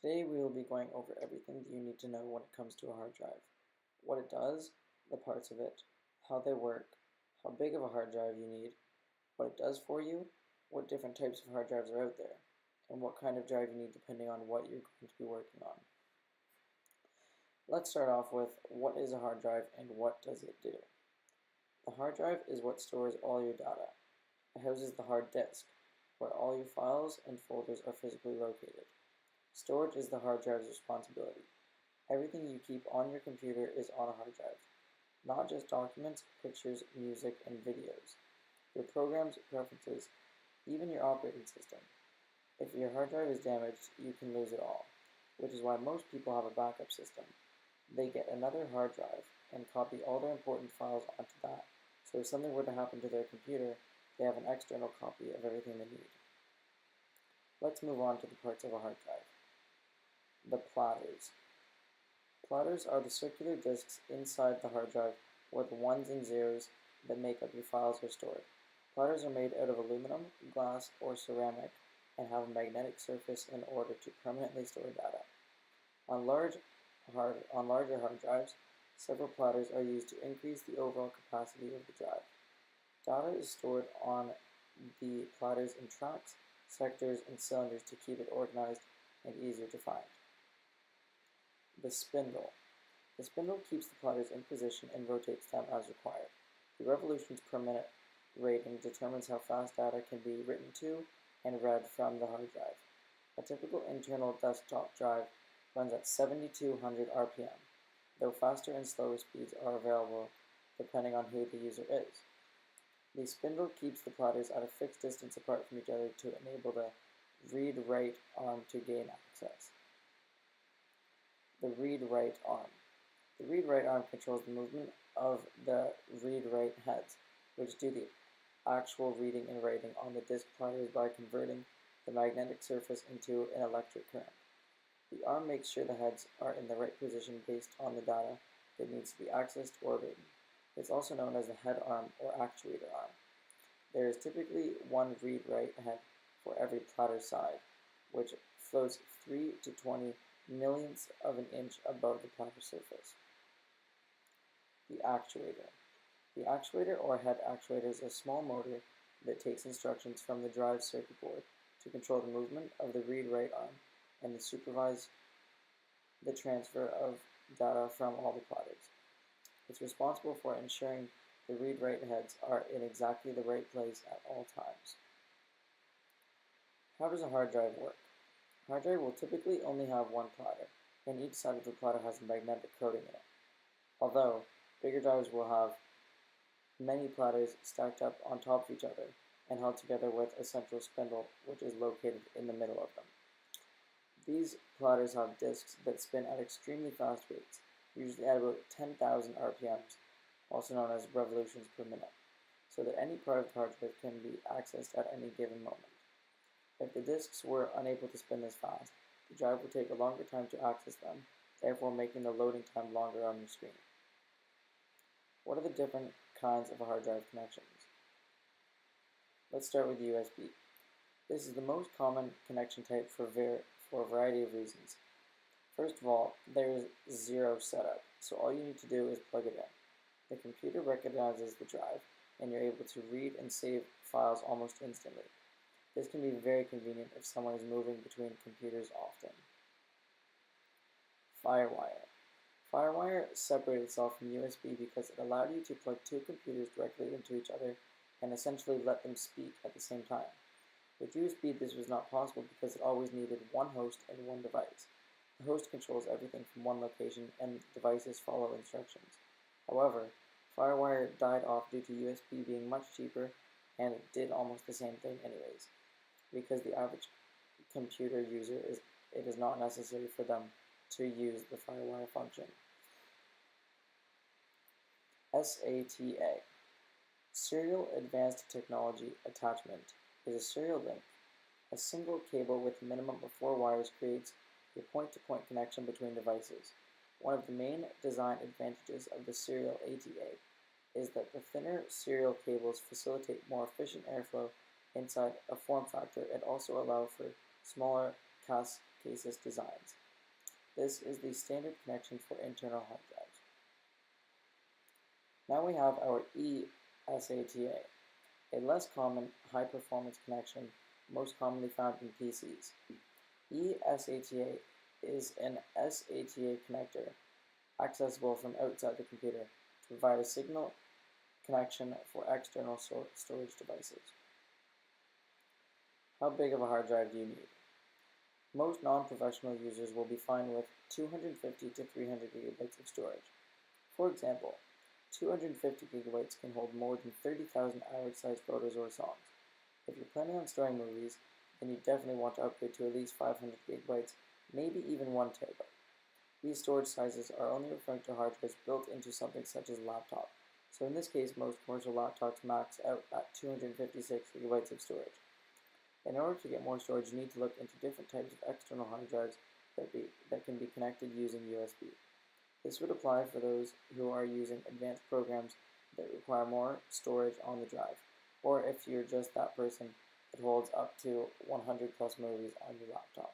Today we will be going over everything that you need to know when it comes to a hard drive. What it does, the parts of it, how they work, how big of a hard drive you need, what it does for you, what different types of hard drives are out there, and what kind of drive you need depending on what you're going to be working on. Let's start off with what is a hard drive and what does it do. The hard drive is what stores all your data. It houses the hard disk, where all your files and folders are physically located. Storage is the hard drive's responsibility. Everything you keep on your computer is on a hard drive, not just documents, pictures, music, and videos. Your programs, preferences, even your operating system. If your hard drive is damaged, you can lose it all, which is why most people have a backup system. They get another hard drive and copy all their important files onto that, so if something were to happen to their computer, they have an external copy of everything they need. Let's move on to the parts of a hard drive. The platters. Platters are the circular disks inside the hard drive where the ones and zeros that make up your files are stored. Platters are made out of aluminum, glass, or ceramic and have a magnetic surface in order to permanently store data. On larger hard drives, several platters are used to increase the overall capacity of the drive. Data is stored on the platters in tracks, sectors, and cylinders to keep it organized and easier to find. The spindle. The spindle keeps the platters in position and rotates them as required. The revolutions per minute rating determines how fast data can be written to and read from the hard drive. A typical internal desktop drive runs at 7,200 RPM, though faster and slower speeds are available depending on who the user is. The spindle keeps the platters at a fixed distance apart from each other to enable the read-write arm to gain access. The read-write arm. The read-write arm controls the movement of the read-write heads, which do the actual reading and writing on the disk platters by converting the magnetic surface into an electric current. The arm makes sure the heads are in the right position based on the data that needs to be accessed or written. It's also known as the head arm or actuator arm. There is typically one read-write head for every platter side, which floats 3 to 20 millionths of an inch above the platter surface. The actuator. The actuator or head actuator is a small motor that takes instructions from the drive circuit board to control the movement of the read-write arm and to supervise the transfer of data from all the platters. It's responsible for ensuring the read-write heads are in exactly the right place at all times. How does a hard drive work? A hard drive will typically only have one platter, and each side of the platter has a magnetic coating in it. Although, bigger drives will have many platters stacked up on top of each other and held together with a central spindle which is located in the middle of them. These platters have disks that spin at extremely fast rates, usually at about 10,000 RPMs, also known as revolutions per minute, so that any part of the hard drive can be accessed at any given moment. If the disks were unable to spin this fast, the drive would take a longer time to access them, therefore making the loading time longer on your screen. What are the different kinds of hard drive connections? Let's start with USB. This is the most common connection type for a variety of reasons. First of all, there is zero setup, so all you need to do is plug it in. The computer recognizes the drive, and you're able to read and save files almost instantly. This can be very convenient if someone is moving between computers often. FireWire. FireWire separated itself from USB because it allowed you to plug two computers directly into each other and essentially let them speak at the same time. With USB, this was not possible because it always needed one host and one device. The host controls everything from one location and devices follow instructions. However, FireWire died off due to USB being much cheaper and it did almost the same thing anyways. Because the average computer user it is not necessary for them to use the FireWire function. SATA, Serial Advanced Technology Attachment, is a serial link. A single cable with a minimum of 4 wires creates a point-to-point connection between devices. One of the main design advantages of the serial ATA is that the thinner serial cables facilitate more efficient airflow inside a form factor and also allow for smaller cases designs. This is the standard connection for internal hard drives. Now we have our eSATA, a less common high-performance connection most commonly found in PCs. eSATA is an SATA connector accessible from outside the computer to provide a signal connection for external storage devices. How big of a hard drive do you need? Most non-professional users will be fine with 250 to 300 gigabytes of storage. For example, 250 gigabytes can hold more than 30,000 average-sized photos or songs. If you're planning on storing movies, then you definitely want to upgrade to at least 500 gigabytes, maybe even 1 terabyte. These storage sizes are only referring to hard drives built into something such as a laptop, so in this case most commercial laptops max out at 256 gigabytes of storage. In order to get more storage, you need to look into different types of external hard drives that can be connected using USB. This would apply for those who are using advanced programs that require more storage on the drive, or if you're just that person that holds up to 100 plus movies on your laptop.